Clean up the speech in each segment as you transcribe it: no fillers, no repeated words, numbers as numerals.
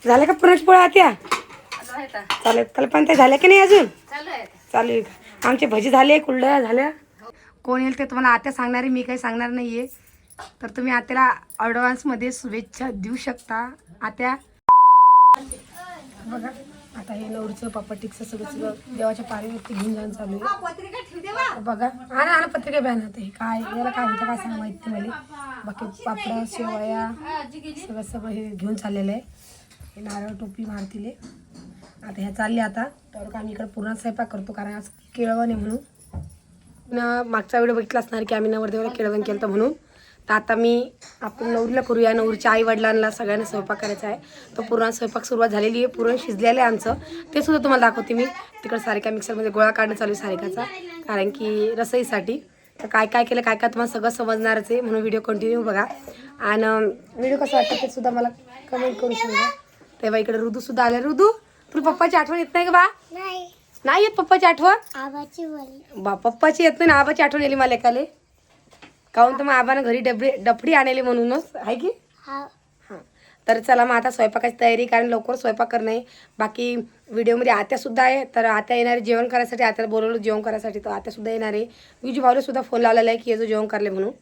झालं का पुरणपोळ्या आत्या? चालेल. कल्पना झाल्या की नाही अजून? चालू आहे का? आमचे भजी झाले, कुरड्या झाल्या. कोण येईल ते तुम्हाला आत्या सांगणार आहे, मी काही सांगणार नाही आहे. तर तुम्ही आत्याला ॲडव्हान्समध्ये शुभेच्छा देऊ शकता. आत्या बघा आता हे नवरीचं पापटिकचं सगळं देवाच्या पारीवरती घेऊन जाऊन चालू आहे. बघा आणा पत्रिका बॅन होते काय याला काय म्हणतं काय सांग माहिती मला. बाकी पापड शेवया सगळं हे घेऊन चाललेलं आहे. हे नारळ टोपी मारतील. आता ह्या चालले आता तर आम्ही इकडे पूर्ण स्वयंपाक करतो कारण आज केळवण आहे म्हणून. मागचा व्हिडिओ बघितला असणार की आम्ही नवरदेवाला केळवण केलं होतं म्हणून. तर आता आपण नवरीला करूया. नवरीच्या आई वडिलांना सगळ्यांना स्वयंपाक करायचा आहे. तो पुरण स्वयंपाक सुरुवात झालेली आहे. पुरण शिजलेलं आहे आमचं, ते सुद्धा तुम्हाला दाखवते मी. तिकडे सारिका मिक्सरमध्ये गोळा काढणं चालू आहे सारिकाचा कारण की रसईसाठी. तर काय काय केलं काय काय तुम्हाला सगळं समजणारच आहे म्हणून व्हिडिओ कंटिन्यू बघा. आणि व्हिडिओ कसं वाटतं ते सुद्धा मला कमेंट करू शकता. तेव्हा इकडे ऋदूसुद्धा आले. ऋदू तुला पप्पाची आठवण येत नाही का बा? नाही येत पप्पाची आठवण? बा पप्पाची येत नाही ना, आबाची आठवण येली मला एकाले. काहून तर मग आबानं घरी डबडी आणली म्हणूनच आहे की. हां तर चला मग आता स्वयंपाकाची तयारी कारण लवकर स्वयंपाक करणं आहे. बाकी व्हिडिओमध्ये आत्यासुद्धा आहे. तर आत्या येणार आहे जेवण करायसाठी. आत्याला बोलवलं जेवण करायसाठी तर आत्यासुद्धा येणार आहे. विजू भाऊला सुद्धा फोन लावलेला आहे की येजो जेवण करले म्हणून.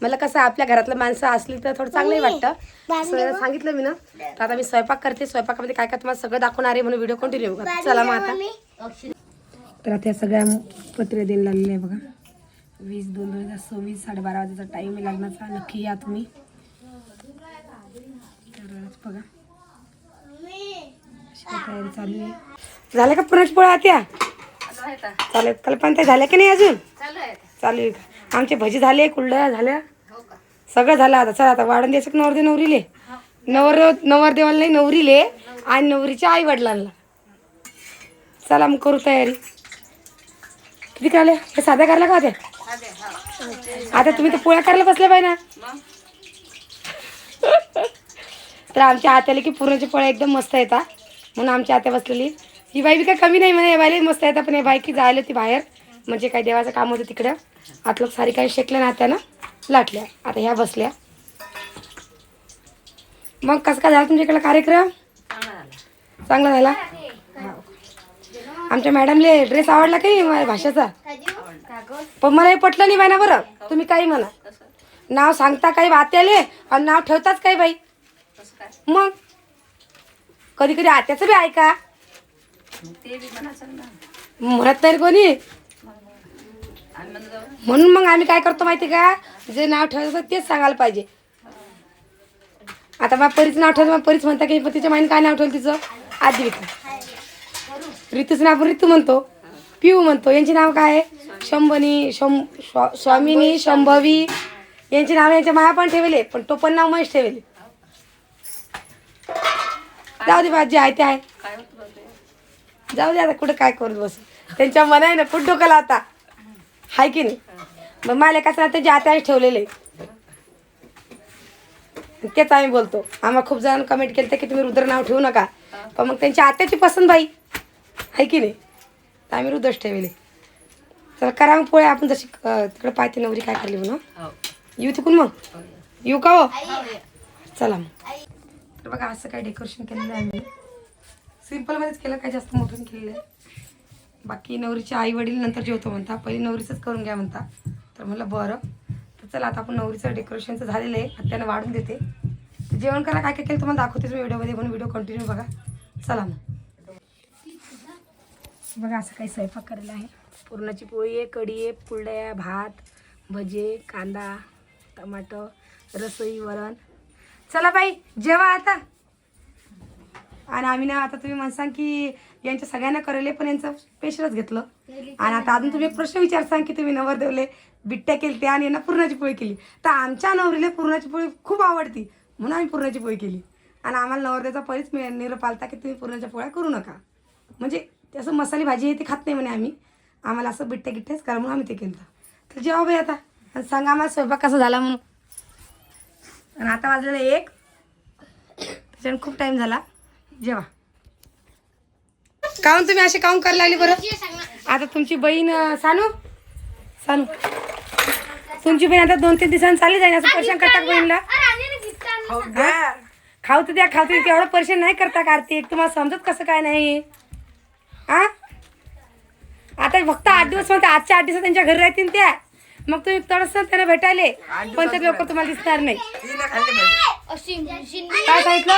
मला कसं आपल्या घरातलं माणसं असली तर थोडं चांगलंही वाटतं असं सांगितलं मी ना. तर आता मी स्वयंपाक करते. स्वयंपाकामध्ये काय काय तुम्हाला सगळं दाखवणार आहे म्हणून व्हिडिओ कंटिन्यू करा. चला मग आता. तर आता या सगळ्या पत्रे देऊन लागलेले आहे बघा. 20/2/2026 12:30 वाजेचा टाईम आहे लग्नाचा. नक्की या तुम्ही. तर बघा तयारी चालू आहे. झालं का पुरणपोळ्या आत्या? चालेल. कल्पना झाल्या की नाही अजून? चालू आहे का? आमचे भजी झाले, कुरड्या झाल्या, सगळं झालं. आता चला आता वाढून द्यायचं नवरदेव नवरीले. नवरदेवाला नाही नवरीले आणि नवरीच्या आई वडिलांना. चला मग करू तयारी. किती करायला हे साध्या करायला का होत्या? आता तुम्ही तर पोळ्या करायला बसल्या पाहिजे ना. तर आमच्या आत्याला की पुरणाची पोळ्या एकदम मस्त येतात म्हणून आमची आत्या बसलेली. ही बाई बी काय कमी नाही म्हणे, या बाईला मस्त येतात. पण हे बाई की जायला होती बाहेर म्हणजे काय देवाचं काम होतं तिकडं. आतलं सारी काही शेकल्या ना आत्यानं लाटल्या. आता ह्या बसल्या. मग कसं काय झालं तुमच्याकडे कार्यक्रम? चांगला झाला. आमच्या मॅडमले ड्रेस आवडला काही माझ्या भाषेचा पण मला हे पटलं नाही बाई ना. बरं तुम्ही काही म्हणा नाव सांगता काही आत्याले आणि नाव ठेवताच काही बाई. मग कधी कधी आत्याचं बी ऐका म्हणत नाही कोणी म्हणून मग आम्ही काय करतो माहिती का, जे नाव ठेवायचं तेच सांगायला पाहिजे. आता मग परीचं नाव ठेवलं. मग परीच म्हणता की तिच्या माईने काय नाव ठेवलं तिचं? आदिविका. ऋतूचं नाव आपण ऋतू म्हणतो, पिऊ म्हणतो. यांचे नाव काय आहे? शंभनी, स्वामिनी, शंभवी. यांचे नाव यांच्या माया पण ठेवले पण तो पण नाव महेश ठेवले. जाऊ दे बाजी आहे ते आहे. जाऊ दे आता कुठं काय करत बस. त्यांच्या मना आहे ना कुठं डोकं लावता हाय की नाही. मग मला कसं त्यांच्या आत्याने ठेवलेले तेच आम्ही बोलतो. आम्हाला खूप जण कमेंट केलं की तुम्ही रुद्र नाव ठेवू नका. पण मग त्यांच्या आत्याची पसंत बाई आहे की नाही तर आम्ही रुद्रच ठेवले. तर करा मग पोळ्या. आपण जशी तिकडे पाहते नवरी काय करली म्हणून येऊ तिकून मग येऊ का हो? चला मग. तर बघा असं काय डेकोरेशन केलेलं आहे आम्ही. सिम्पलमध्येच केलं काय जास्त मोठं केलेलं आहे. बाकी नवरीचे आई वडील नंतर जेवतो म्हणता, पहिले नवरीचंच करून घ्या म्हणता. तर म्हटलं बरं. तर चला आता आपण नवरीचं डेकोरेशनचं झालेलं आहे. आत्यानं वाढून देते. तर जेवण करा काय काय केलं तुम्हाला दाखवतेच मी व्हिडिओमध्ये म्हणून व्हिडिओ कंटिन्यू बघा. चला मग. बघा असं काही स्वयंपाक करायला आहे. पुरणाची पोळी आहे, कढी आहे, कुरड्या, भात, भजे, कांदा, टमाटर, रसोई, वरण. चला बाई जेवा आता. आणि आम्ही ना आता तुम्ही म्हणसान की यांच्या सगळ्यांना करेले पण यांचं स्पेशलच घेतलं. आणि आता अजून तुम्ही एक प्रश्न विचारसान की तुम्ही नवरदेवले बिट्ट्या केली ते आणि यांना पुरणाची पोळी केली. तर आमच्या नवरीला पुरणाची पोळी खूप आवडती म्हणून आम्ही पुरणाची पोळी केली. आणि आम्हाला नवरदेवाचा परीच निरोप आलता की तुम्ही पुरणाच्या पोळ्या करू नका म्हणजे त्याचं मसाली भाजी आहे ते खात नाही म्हणे आम्ही. आम्हाला असं बिट्ट्या गिट्ट्याच करा म्हणून आम्ही ते केलं. तर जेव्हा बाई आता आणि सांगा आम्हाला स्वयंपाक कसा झाला म्हणून. आणि आता वाजलेलं 1 त्याच्यानं खूप टाईम झाला. जेव्हा काहून तुम्ही असे काहून करायला लागले बरं? आता तुमची बहीण सानू तुमची बहीण आता 2-3 दिवसांनी चालली जाईल असं परेशान करतात बहीणला. खाऊ तर द्या एवढं परेशान नाही करता कार्तिक, तुम्हाला समजत कसं काय नाही हा. आता फक्त 8 दिवस म्हणते, आजच्या 8 दिवस त्यांच्या घरी राहतील त्या, मग तुम्ही तडस त्यांना भेटायले, पण ते लवकर तुम्हाला दिसणार नाही. काय सांगितलं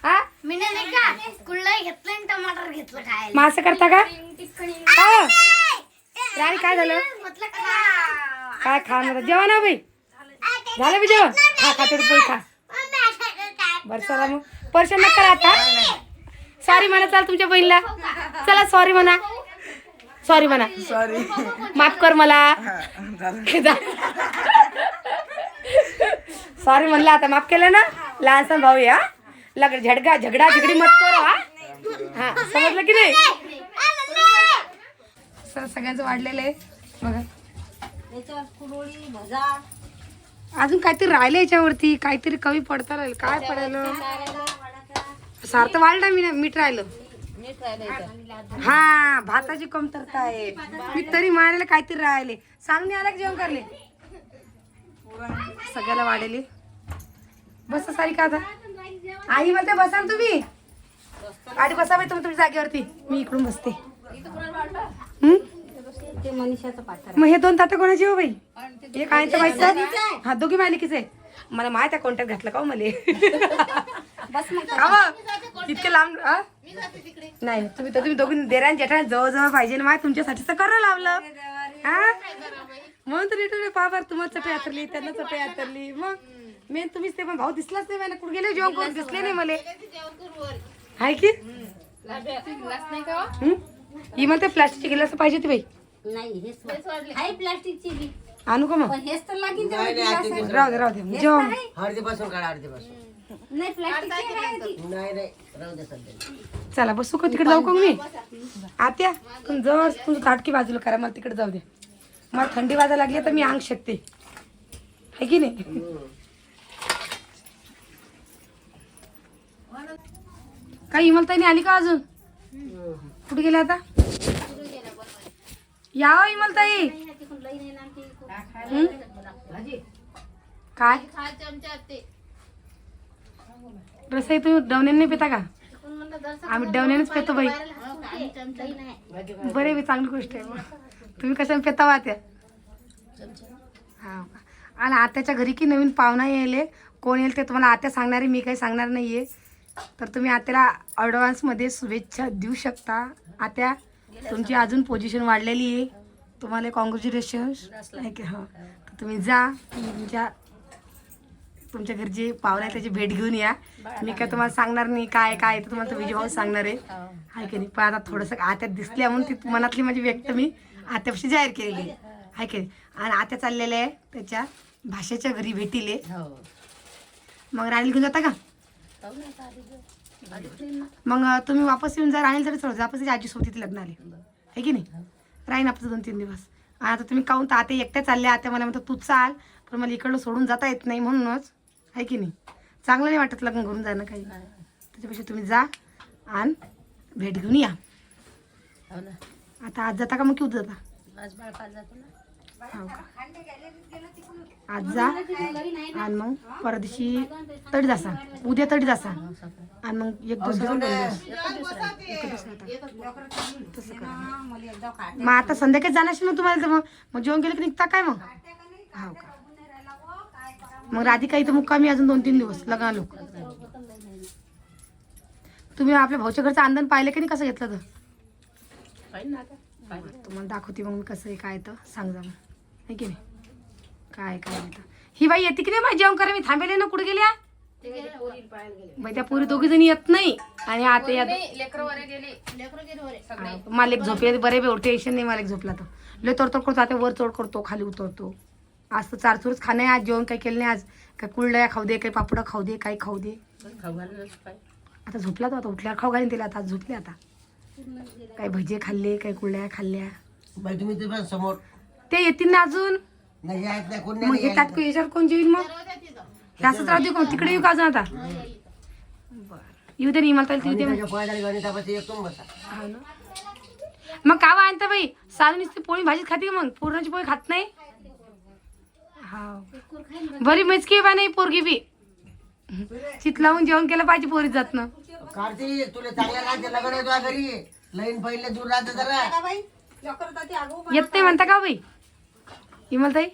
हा मी नाही का कुल्ला घेतलं आणि टमाटर घेतलं खायला. मग असं करता का राणी? काय झालं? काय खा ना जेवण ना बाई, झालं बी जेवण? खा थोडी पोळी खा. बरं चला मग परेशान नका करा आता. सॉरी म्हणा चाल तुमच्या बहिणीला, चला सॉरी म्हणा, सॉरी म्हणा, सॉरी माफ कर मला. सॉरी म्हणलं आता, माफ केलं ना. लहानसा भाऊ या लग झगडा झगडी मत करो हा. हा समजलं की नाही. सगळ्यांचं वाढलेलं आहे बघा. अजून काहीतरी राहिलं याच्यावरती, काहीतरी कमी पडता राहील. काय पडायला सार्थ वाढला मी मीठ राहिलं. हा भाताची कमतरता आहे. मी तरी मारायला काहीतरी राहिले. सांग नाही आला की जेवण करले सगळ्याला वाढेले. बस सारी का आता आई म्हणते बसा ना तुम्ही. आधी बसा बाई तुम्ही तुमच्या जागेवरती, मी इकडून बसते. मग हे 2 ताटं कोणाची हो बाई? एक आहे तर बाईचं, हा दोघी मालिकीच आहे. मला माहित आहे कॉन्टॅक्ट घातला का मला इतके लांब. नाही तुम्ही दोघी देरान जेठान जवळ पाहिजे ना. तुमच्यासाठी तर करा लावलं हा, म्हणून तर रिटर्न पावर तुम्हाला चटई हातरली, त्यांना चटई हातरली. मग मेन तुम्हीच ते, पण भाऊ दिसलाच नाही. मला कुठे गेले जेवण करून दिसले नाही मला. आहे की ही म्हणते प्लास्टिकची गिलास पाहिजे ती बाई. प्लास्टिकची आणू का मग? हेच तर लागेल राहू दे जेवण. हळदीपासून काढा, हळदीपासून. नाही प्लास्टिकची आहे ती. नाही राहू दे सध्या. चला बसू का तिकडे जाऊ का मी? आत्या तुम्ही जवळ तुमचं ताटकी बाजूला करा, मला तिकडे जाऊ दे. मला थंडी वाजायला लागली तर मी अंग शकते, आहे की नाही. काही इमलताई आली का अजून? कुठे गेल्या आता? या इमलताई. काय रसाई तुम्ही डवण्याने पिता का? आम्ही डवण्यानेच पितो बाई. बरे चांगली गोष्ट आहे. तुम्ही कशाने पिता वा त्या? हा आणि आत्याच्या घरी की नवीन पाहुणा येईल, कोण येईल ते तुम्हाला आत्या सांगणार आहे, मी काही सांगणार नाहीये. तर तुम्ही आत्याला ॲडव्हान्समध्ये शुभेच्छा देऊ शकता. आत्या तुमची अजून पोझिशन वाढलेली आहे, तुम्हाला कॉंग्रॅच्युलेशन्स. नाही की हां तर तुम्ही जा तुमच्या घरी जे पाहुणे आहे त्याची भेट घेऊन या. मी काय तुम्हाला सांगणार नाही काय काय तर तुम्हाला विजय भाऊ सांगणार आहे की नाही. पण आता थोडंसं आत्यात दिसल्या म्हणून ती मनातली माझी व्यक्त मी आत्यापाशी जाहीर केलेली आहे की नाही. आणि आत्या चाललेल्या आहे त्याच्या भाषेच्या घरी भेटीले. मग राणीला घेऊन जाता का? मग तुम्ही वापस येऊन जा. राणीला जरी थोडं वापस आजीसोबत तिथे लग्न आले आहे की नाही. राहीन आपलं 2-3 दिवस. आता तुम्ही काहून तर आता एकट्या चालल्या. आता मला म्हणतात तू चाल, पण मला इकडलं सोडून जाता येत नाही म्हणूनच आहे की नाही. चांगलं नाही वाटत लग्न करून जाणं काही. त्याच्यापेक्षा तुम्ही जा आणि भेट घेऊन या. आता आज जाता का मग की उद्या जाता? हो का? आज जा आणि मग परवा दिवशी तडी जासा, उद्या तडी जासा आणि मग 1-2 दिवस तसं करा. मग आता संध्याकाळी जाणार ना तुम्हाला, तर मग जेवण केलं की निघता काय मग? हो का? मग राधिका इथं मुक्कामी अजून 2-3 दिवस लग्न लोक. तुम्ही आपल्या भाऊच्या घरचं अंधन पाहिलं की नाही कसं घेतलं तर? तुम्हाला दाखवते मग कसं आहे काय तर सांग जा मग आहे की नाही. काय काय ही बाई येते की नाही माझी जेवण करा. मी थांबेले ना, कुठे गेल्या बाई त्या पुरी दोघी जणी येत नाही. आणि आता यात मला एक झोपले बरे बेवढं टेन्शन नाही. मला एक झोपला तर लय तोडतोड करतो. आता वर चढ करतो खाली उतरतो. आज तर चारचूरच खाणं आहे. आज जेवण काही केलं नाही. आज काय कुरड्या खाऊ दे, काही पापड खाऊ दे, काही खाऊ दे. आता झोपला तो, आता उठल्यावर खाऊ घालीन तिला. आता आज झोपले. आता काही भजे खाल्ले, काही कुरड्या खाल्ल्या. समोर ते येतील ना अजून. मग येतात का याच्यावर कोण जेवीन मग? हे असंच राहू दे कोण तिकडे येऊ का अजून? आता बरं येऊ दे. नाही मला मग कावा आणता बाई साधू नुसती पोळी भाजीच खाते मग पुरणाची पोळी खात नाही. हा बरी मेचकी बा नाही पोरगी बी चित लावून जेवण केलं पाहिजे पोरी जात ना. कार्तिक तुला चांगल्या राहते लग्न आहे तुझ्या घरी लाईन पहिले दूर राहते जरा येत नाही म्हणता का बाई इमलताई?